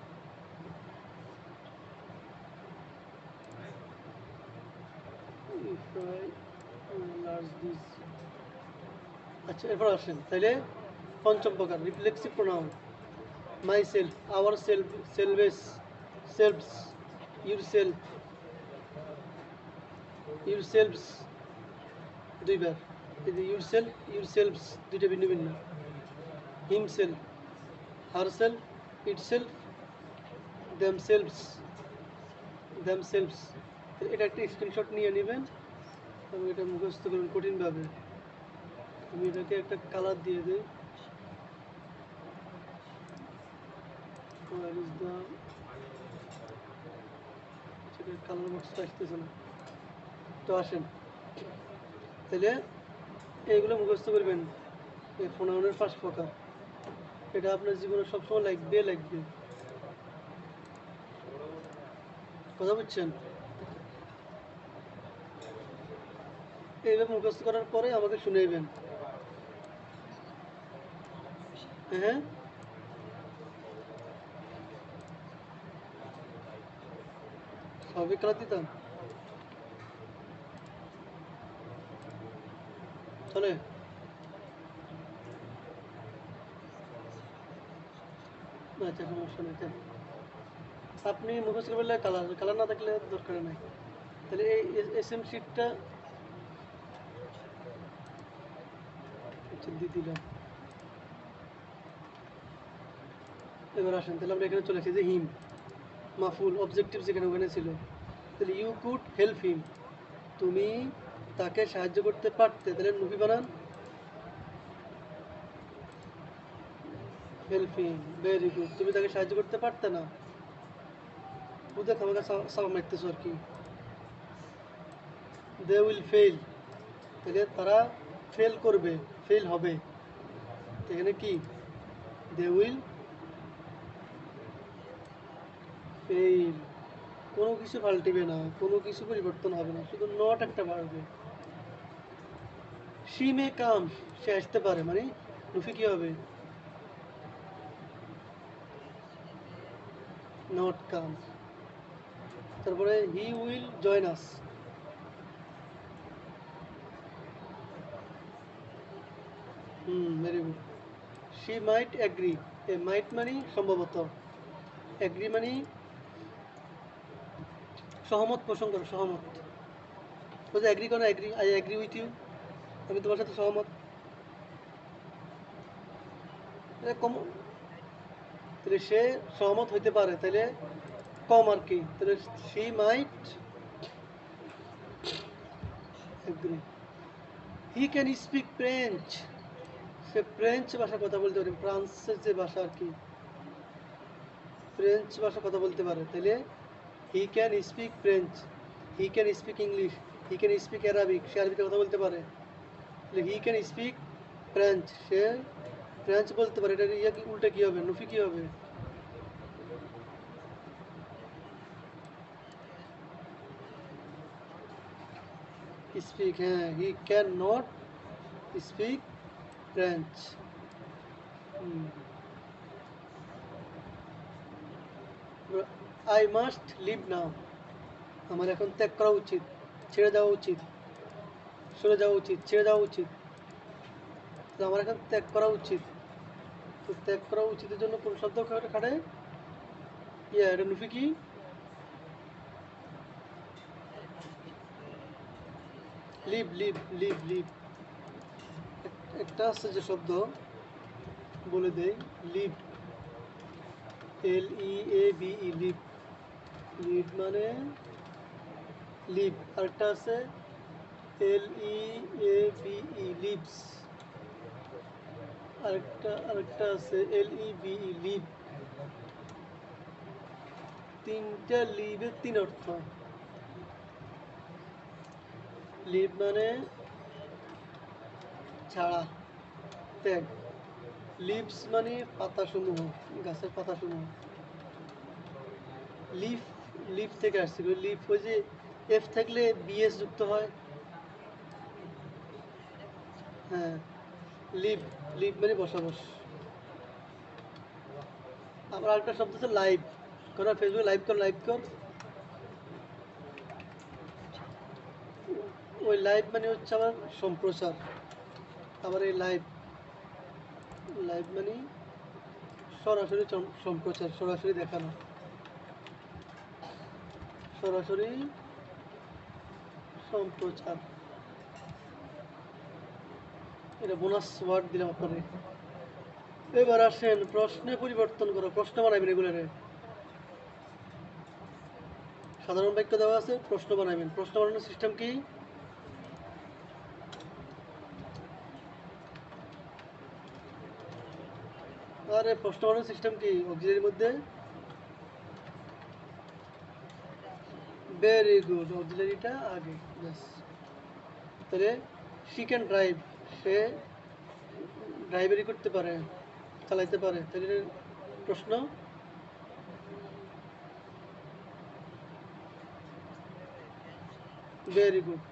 If I enlarge this, আচ্ছা এরপর আসেন তাহলে পঞ্চম প্রকার reflexive pronoun, myself, ourself, selves, selves, yourself, yourselves দুইবার, এই যে ইউর সেলফস দুইটা ভিন্ন ভিন্ন, himself, herself, itself, themselves, এটা একটা স্ক্রিনশট নিয়ে নেবেন এবং এটা মুখস্থ করবেন কঠিনভাবে। আমি এটাকে একটা কালার দিয়ে দিই। কালার বক্সটা আসতেছে না, তো আসেন তাহলে এইগুলো মুখস্থ করবেন। এই ফোনাউনের 5 প্রকার, এটা আপনার জীবনে সবসময় লাগবে। কথা বুঝছেন? এইভাবে মুখস্থ করার পরে আমাকে শুনেবেন। হ্যাঁ, স্বাভাবিক কালার দিতাম চলে। আচ্ছা, সমস্যা নেই। আপনি মুখস্থ করলে কালার কালার না থাকলে দরকার নাই। তাহলে এই এসএম শিটটা দিয়ে দিলাম। এবার আসেন, তাহলে আমরা এখানে চলে আসি যে হিম মাফুল অবজেক্টিভ যেখানে ওখানে ছিল। তাহলে ইউ কুড হেল্প হিম, তুমি তাকে সাহায্য করতে পারতে, তাহলে নুফি বানান হেল্প হিম। ভেরি গুড, তুমি তাকে সাহায্য করতে পারতে না। বুঝে আমাকে সাবা মারতেছো আর কি। দে উইল ফেল, তাহলে তারা ফেল করবে, ফেল হবে। এখানে কি দে উইল ফেল, কোনো কিছু পাল্টিবে না, কোনো কিছু পরিবর্তন হবে না, শুধু নট একটা বাড়বে। শি মে কাম, সে আসতে পারে, মানে রুফি কি হবে নট কাম। তারপরে he will join us, very good. She might agree, এ মাইট মানে সম্ভবত, এগ্রি মানে সহমত পোষণ করো, সহমত। বলছে এগ্রি করো, agree, I agree with you, আমি তোমার সাথে সহমত। কম, তাহলে সে সহমত হইতে পারে, তাহলে কম আর কি। তাহলে she might agree. He can speak French, সে ফ্রেঞ্চ ভাষা কথা বলতে পারে, ফ্রান্সের যে ভাষা আর কি, ফ্রেঞ্চ ভাষা কথা বলতে পারে। তাহলে he can speak French, he can speak English, he can speak Arabic, সে আরবিতে কথা বলতে পারে। তাহলে হি ক্যান স্পিক ফ্রেঞ্চ, সে ফ্রেঞ্চ বলতে পারে। এটা ইয়া কি উল্টা কি হবে, নুফি কি হবে? স্পিক, হ্যাঁ, he can not speak French. I must leave now, আমার এখন ত্যাগ করা উচিত, ছেড়ে দেওয়া উচিত, সরে যাওয়া উচিত, ছেড়ে দেওয়া উচিত। তো আমার এখন ত্যাগ করা উচিত, তো ত্যাগ করা উচিতের জন্য কোন শব্দ খাটে? ইয়া, এটা নুফি কি? Leave, leave, leave, leave. একটা আছে যে শব্দ, বলে দেই, leave, L E A V E, leave. Leave মানে লিভ। আরেকটা আছে এল E A V E, leaves. আরেকটা আছে এল ই বি ই, লিভ। তিনটা লিভের তিন অর্থ। লিভ মানে ছাড়া, ত্যাগ। লিভস মানে পাতাসমূহ, গাছের পাতাসমূহ। লিফ, লিফ থেকে আসছিল লিফ, ওই যে এফ থাকলে বিএস যুক্ত হয়। হ্যাঁ, লিভ, লিভ মানে বসবাস। আবার আরেকটা শব্দ হচ্ছে লাইভ, করা ফেসবুকে লাইভ কর, লাইভ কর। ওই লাইভ মানে হচ্ছে আবার সম্প্রচার। আবার এই লাইভ, লাইভ মানে সরাসরি সম্প্রচার, সরাসরি দেখানো, সরাসরি সম্প্রচার। এটা বোনাস ওয়ার্ড দিলাম আপনাদের। এবার আসেন প্রশ্নে পরিবর্তন করো, প্রশ্ন বানাবেন এগুলো। সাধারণ বাক্য দেওয়া আছে, প্রশ্ন বানাবেন। প্রশ্ন বানানোর সিস্টেম কি? আরে প্রশ্ন বানানোর সিস্টেম কি অক্সিলারির মধ্যে? ভেরি গুড, অক্সিলারিটা আগে। ব্যাস। তাহলে শি ক্যান ড্রাইভ, সে ড্রাইভারি করতে পারে, চালাইতে পারে। তাহলে প্রশ্ন ভেরি গুড।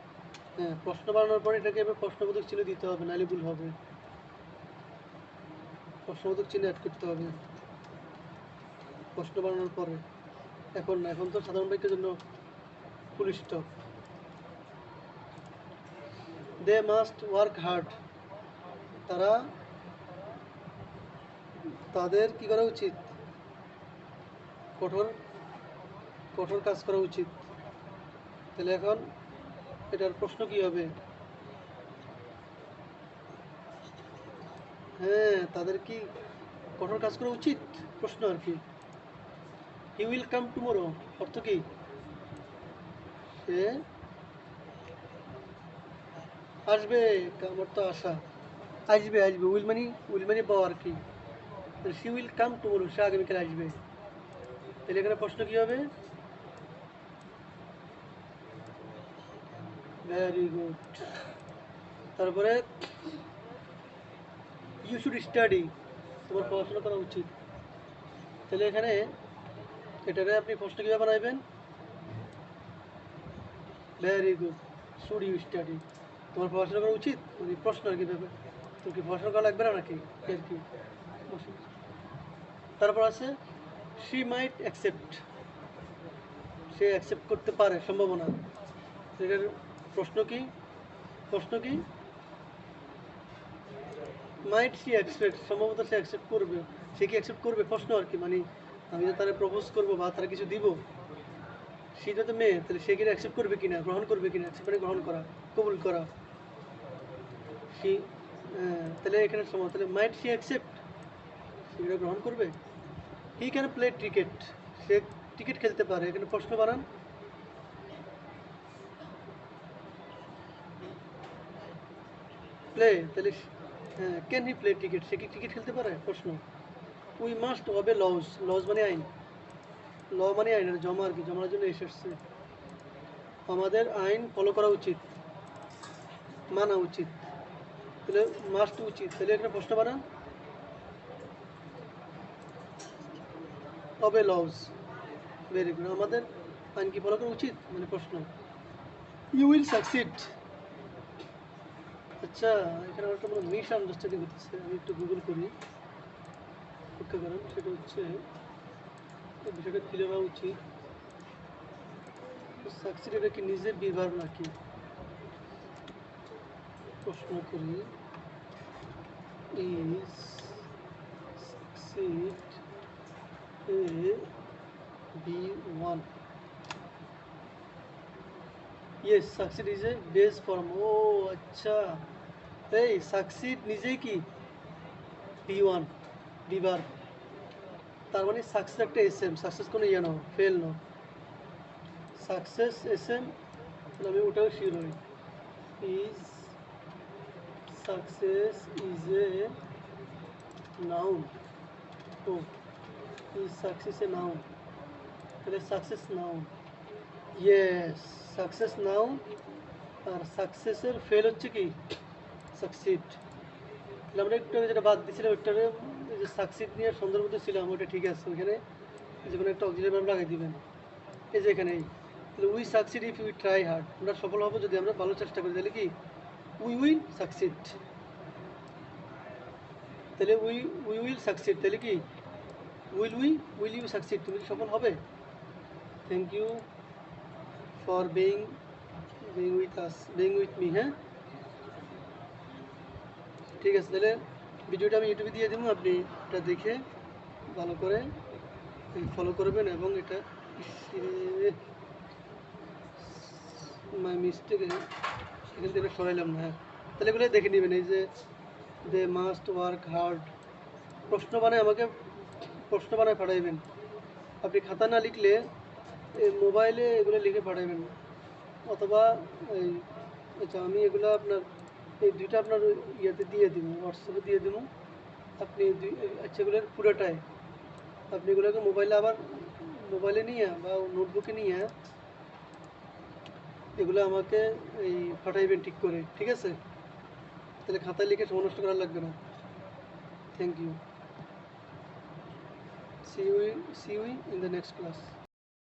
হ্যাঁ, প্রশ্ন বানানোর পরে এটাকে এবার প্রশ্নবোধক চিহ্ন দিতে হবে, নাহলে ভুল হবে। প্রশ্নবোধক চিহ্ন অ্যাড করতে হবে প্রশ্ন বানানোর পরে। এখন না, এখন তো সাধারণ বাক্যের জন্য full stop. They must work hard, তারা তাদের কি করা উচিত? কঠোর কঠোর কাজ করা উচিত। তাহলে এখন এটার প্রশ্ন কি হবে? হ্যাঁ, তাদের কি কঠোর কাজ করা উচিত? প্রশ্ন আর কি। হি উইল কাম টুমোরো অর্থ কি? সে আসবে। আমার তো আশা। আসবে, আসবে। উইল মানি পাওয়া আর কি। সি উইল কাম টুমোরো, সে আগামীকাল আসবে। তাহলে এখানে প্রশ্ন কি হবে? Very good. তারপরে ইউ শুড স্টাডি, তোমার পড়াশোনা করা উচিত। তাহলে এখানে এটারে আপনি প্রশ্ন কীভাবে বানাইবেন? Very good, should you study, তোমার পড়াশোনা করা উচিত, মানে প্রশ্ন আর কি ব্যাপার। তোর কি পড়াশোনা করা লাগবে না নাকি আর কি। তারপর আছে she might accept, say accept করতে পারে, সম্ভাবনা। এটার প্রশ্ন কি? প্রশ্ন কি? মাইট সি অ্যাকসেপ্ট, সম্ভবত সে অ্যাকসেপ্ট করবে। সে কি অ্যাকসেপ্ট করবে প্রশ্ন আর কি, মানে আমি তো তারা প্রপোজ করবো বা তারা কিছু দিব, সেটা তো মেয়ে, তাহলে সে কিনা অ্যাকসেপ্ট করবে কিনা, গ্রহণ করবে কিনা, অ্যাকসেপ্ট মানে গ্রহণ করা, কবুল করা। সে তাহলে এখানে সময়, তাহলে মাইট সি অ্যাকসেপ্ট, সেটা গ্রহণ করবে। হি ক্যান প্লে ক্রিকেট, সে ক্রিকেট খেলতে পারে। এখানে প্রশ্ন বানান। প্লে, তাহলে ক্যান হি প্লে ক্রিকেট, সে কি ক্রিকেট খেলতে পারে? প্রশ্ন। We must obey laws, laws মানে আইন, ল মানে আইন, জমা আর কি, জমার জন্য এসেছে। আমাদের আইন ফলো করা উচিত, মানা উচিত। তাহলে মাস্ট উচিত, তাহলে একটা প্রশ্ন বানান। ওবে লজ, ভেরি গুড। আমাদের আইন কি ফলো করা উচিত, মানে প্রশ্ন। ইউ উইল সাকসিড, আচ্ছা এখানে একটা কোনো মিস আন্ডারস্ট্যান্ডিং হতেছে, আমি একটু গুগল করি, অপেক্ষা করেন। সেটা হচ্ছে বিষয়টা ক্লিয়ার হওয়া উচিত। সাকসিড এটা কি নিজের বিভাগ নাকি? প্রশ্ন করি, is succeed a V one? Yes, succeed is a base form. ও আচ্ছা, এই সাকসিড নিজেই কি বি ওয়ান, বিভার। তার মানে সাকসেস একটা এস এম, সাকসেস কোনো ইয়ে নয়, ফেল নয়, সাকসেস এস এম। আমি ওটাও শিওর হই। Is success is a noun. ও, ইজ সাকসেস এ নাউন, তাহলে success noun. Yes, success noun. আর সাকসেসের ফেল হচ্ছে কি সাকসিড। তাহলে আমরা একটু যেটা বাদ দিয়েছিলাম ওইটারে, যে সাকসিড নিয়ে সন্দর্ভত ছিলাম, ওইটা ঠিক আছে। ওইখানে যে কোনো একটা অক্সিলারি ভার্ব লাগাই দিবেন, এই যে এখানে। তাহলে we succeed if we try hard, আমরা সফল হবো যদি আমরা ভালো চেষ্টা করি। তাহলে কি উই উইল সাকসিড, তাহলে উই উই উইল সাকসিড, তাহলে কি উইল ইউ সাকসিড, তুমি কি সফল হবে? Thank you for being with us, being with me. হ্যাঁ, ঠিক আছে। তাহলে ভিডিওটা আমি ইউটিউবে দিয়ে দেবো, আপনি এটা দেখে ভালো করে ফলো করবেন। এবং এটা মাই মিস্টেক, এখান থেকে সরাইলাম না। হ্যাঁ, তাহলে এগুলো দেখে নেবেন। এই যে দে মাস্ট ওয়ার্ক হার্ড, প্রশ্ন বানায় আমাকে প্রশ্ন বানায় পাঠাইবেন। আপনি খাতা না লিখলে এই মোবাইলে এগুলো লিখে পাঠাবেন, অথবা এই আচ্ছা আমি এগুলো আপনার এই দুইটা আপনার ইয়েতে দিয়ে দিব, হোয়াটসঅ্যাপে দিয়ে দেবো। আপনি আচ্ছা এগুলোর পুরোটাই আপনি এগুলোকে মোবাইলে আবার মোবাইলে নিয়ে বা নোটবুকে নিয়ে এগুলো আমাকে এই পাঠাইবেন ঠিক করে, ঠিক আছে? তাহলে খাতায় লিখে সময় নষ্ট করা লাগবে না। Thank you. See you in the next class.